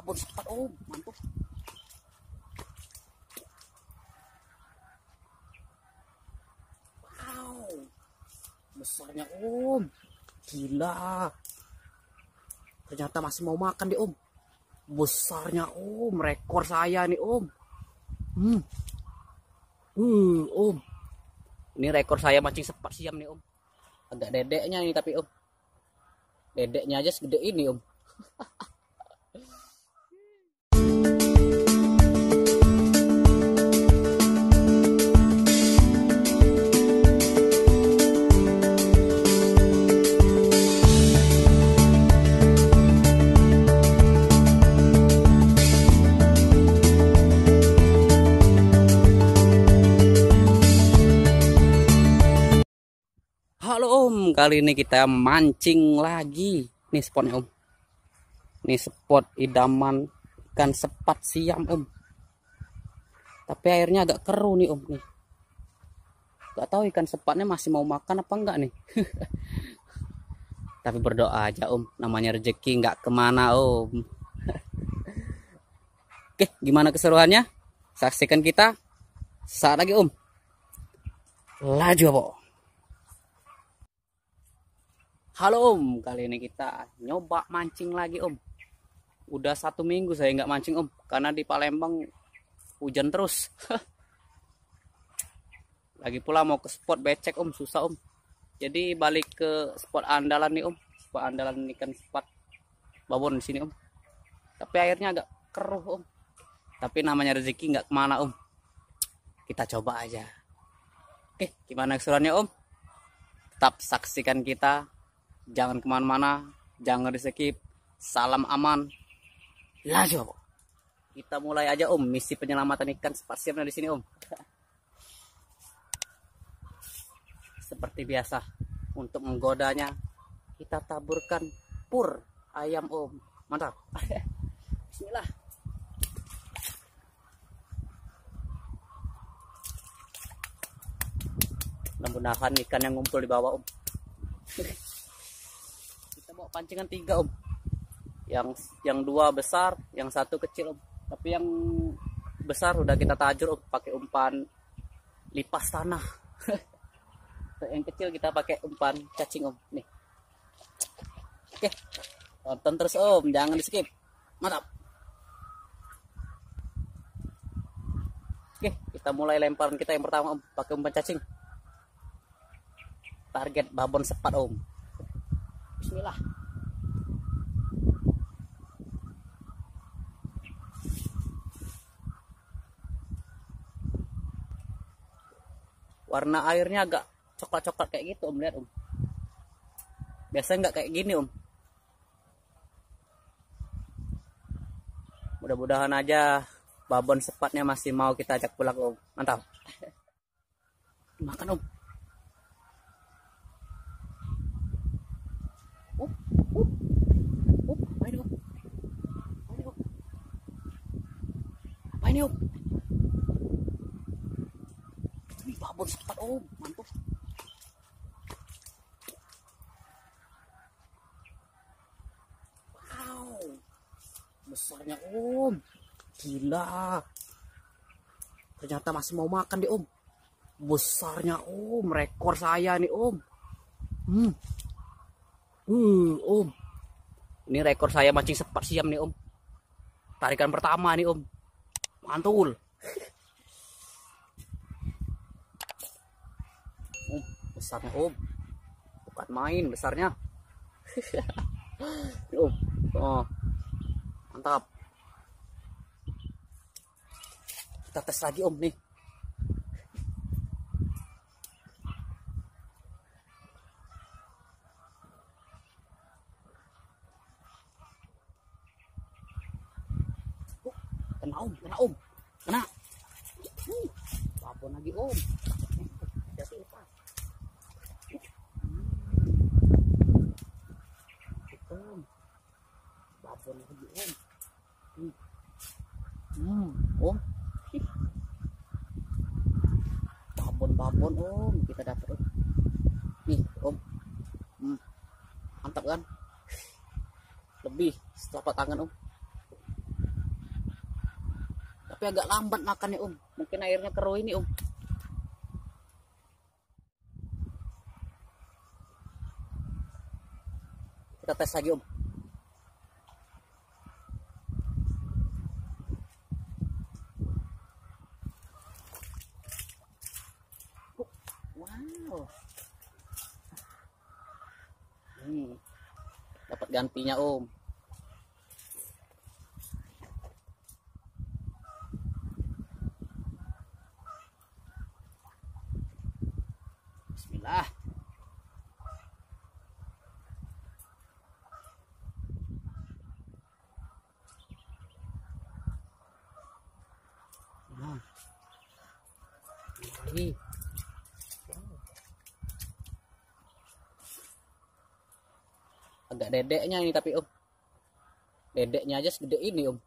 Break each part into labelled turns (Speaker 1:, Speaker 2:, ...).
Speaker 1: babon sepat om, mantap. Wow, besarnya om, gila. Ternyata masih mau makan deh om. Besarnya om, rekor saya nih om. Om, ini rekor saya mancing sepat siam nih om. Agak dedeknya ini tapi om, dedeknya aja segede ini om. Halo om, kali ini kita mancing lagi. Nih spotnya om. Nih spot idaman ikan sepat siam om. Tapi airnya agak keruh nih om nih. Gak tahu ikan sepatnya masih mau makan apa enggak nih. Tapi berdoa aja om, namanya rezeki nggak kemana om. Oke, gimana keseruannya? Saksikan kita saat lagi om. Laju apa? Halo om, kali ini kita nyoba mancing lagi om. Udah 1 minggu saya nggak mancing om, karena di Palembang hujan terus. Lagi pula mau ke spot becek om, susah om. Jadi balik ke spot andalan nih om, spot andalan ikan sepat babon di sini om. Tapi airnya agak keruh om. Tapi namanya rezeki nggak kemana om. Kita coba aja. Oke, gimana keseruannya om? Tetap saksikan kita. Jangan kemana-mana, jangan di skip. Salam aman. Laju. Kita mulai aja om, misi penyelamatan ikan sepat siamnya di sini om. Seperti biasa, untuk menggodanya kita taburkan pur ayam om. Mantap. Bismillah. Mudah-mudahan ikan yang ngumpul di bawah om. Bawa pancingan 3 om, yang 2 besar, yang 1 kecil om. Tapi yang besar udah kita tajur om, pakai umpan lipas tanah. Yang kecil kita pakai umpan cacing om nih. Oke, tonton terus om, jangan di skip. Mantap. Oke, kita mulai lemparan kita yang pertama om, pakai umpan cacing. Target babon sepat om. Bismillah. Warna airnya agak coklat-coklat kayak gitu om, lihat om. Biasanya nggak kayak gini om. Mudah-mudahan aja babon sepatnya masih mau kita ajak pulang om. Mantap. Makan om. Apa ini om? Apa ini om? Ini babon sepat om, mantap. Wow, besarnya om, gila. Ternyata masih mau makan deh om. Besarnya om, rekor saya nih om. Om, ini rekor saya mancing sepat siam nih om. Tarikan pertama nih om, mantul. Besarnya om, bukan main besarnya. Om, oh, mantap. Kita tes lagi om nih. Kena om, kena om, kena. Babon lagi om. Jadi lepas. Babon lagi om. Om. Babon om, kita dapat om. Nih om. Mantap kan? Lebih setelapak tangan om. tapi agak lambat makannya Om. Mungkin airnya keruh ini Om. Kita tes lagi Om. Wow. Dapat gantinya Om. Bismillah. Nah. Lagi. Agak dedeknya ini tapi Om. Dedeknya aja segede ini Om.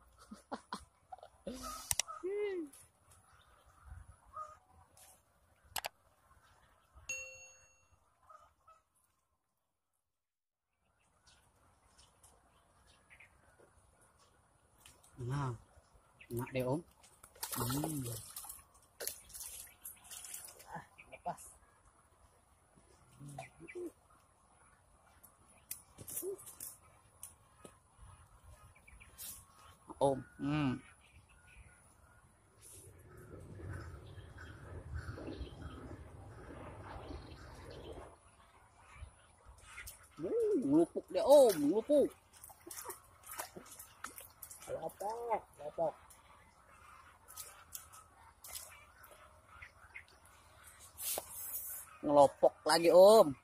Speaker 1: Nah, enak deh Om. Lepas. Om. Ngelupuk deh Om, ngelupuk. Lopok, lopok. Ngelopok lagi Om.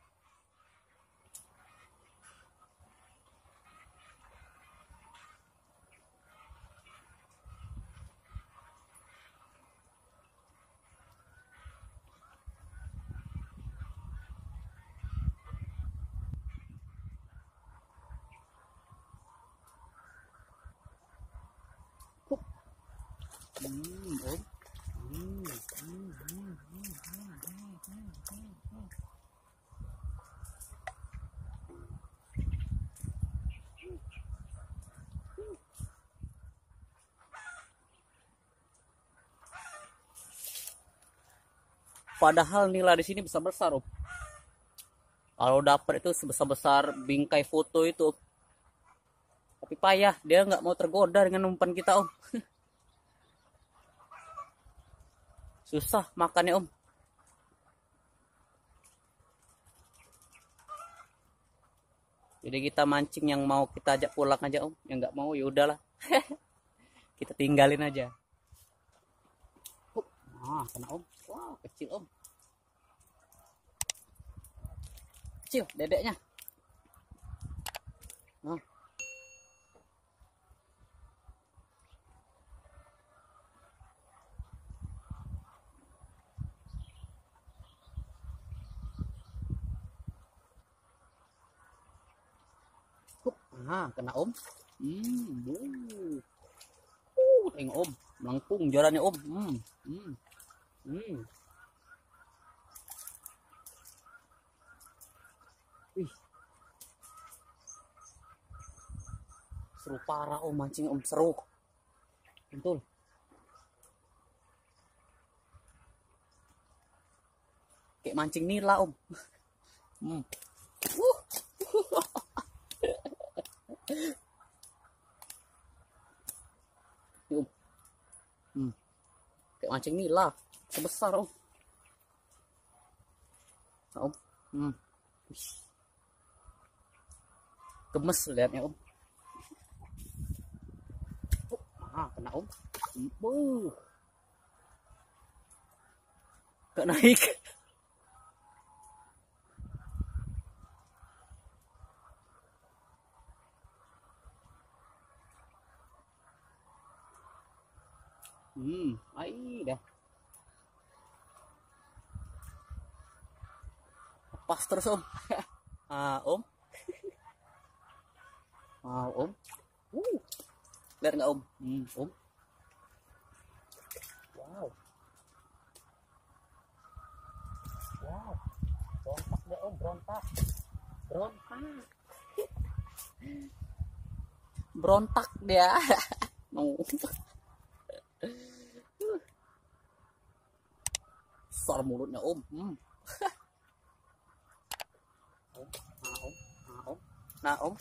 Speaker 1: Om. Padahal nila di sini besar-besar Om. Kalau dapat itu sebesar-besar bingkai foto itu Om. Tapi payah, dia nggak mau tergoda dengan umpan kita Om. Susah makannya Om. Jadi kita mancing yang mau kita ajak pulang aja Om. Yang nggak mau ya udahlah. Kita tinggalin aja. Nah, kena Om. Wow, kecil Om. Kecil dedeknya. Nah. Nah, kena Om. Tengok Om, melengkung jalannya Om. Wih. Seru parah Om, mancing Om, seru. Betul. Kayak mancing nila Om. Kayak mancing nila sebesar Om. Om. Gemes lihatnya Om. Kena Om. Gak naik. Ai dah. Lepas terus Om. Om. Om. Lihat nggak Om? Om. Wow. Wow. Berontak deh Om, berontak. Berontak dia. besar mulutnya om. Om, nah om.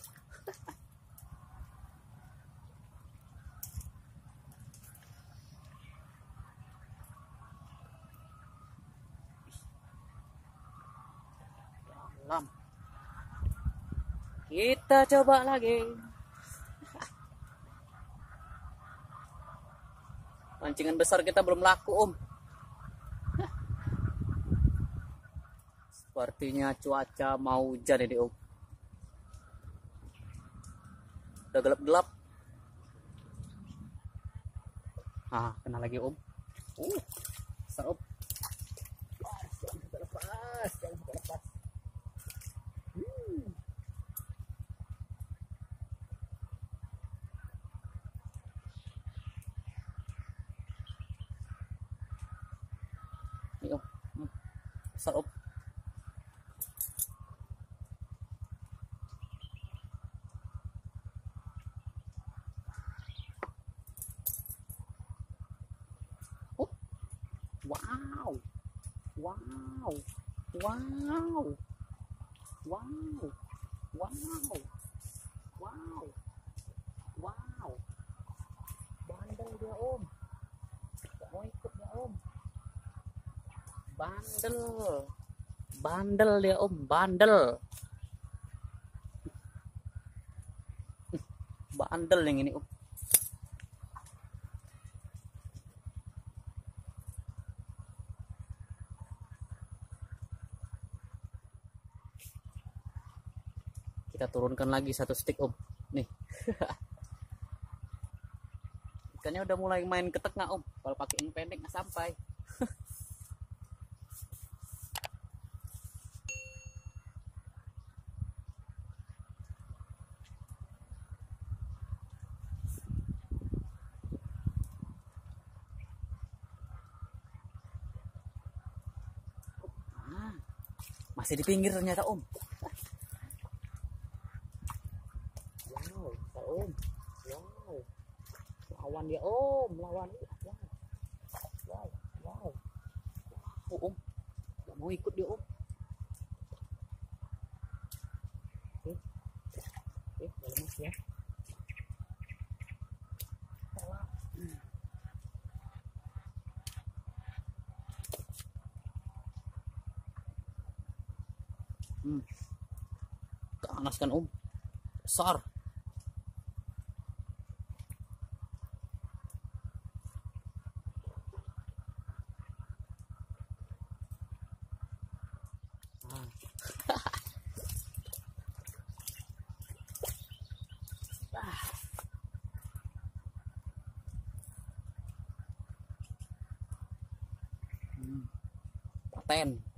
Speaker 1: Dalam. Kita coba lagi. Pancingan besar kita belum laku om. Sepertinya cuaca mau hujan ini om. Udah gelap-gelap. Ah, kena lagi om. Besar om. Jangan sampai lepas, jangan sampai lepas. Ini om, besar om. Wow, wow, wow, wow, wow, wow, wow. Bandel dia om. Mau ikut dia om. Bandel, bandel dia om, bandel. Bandel yang ini om. Kita turunkan lagi satu stick om. Nih. Ikannya udah mulai main ketek nggak om? Kalau pakai yang pendek nggak sampai. Masih di pinggir ternyata om. Wow, om. Wow. Lawan dia om, lawan. Wow. Wow, wow. Oh, om. Gak mau ikut dia om. Oke, boleh mas ya. Ganas kan om, besar. Paten.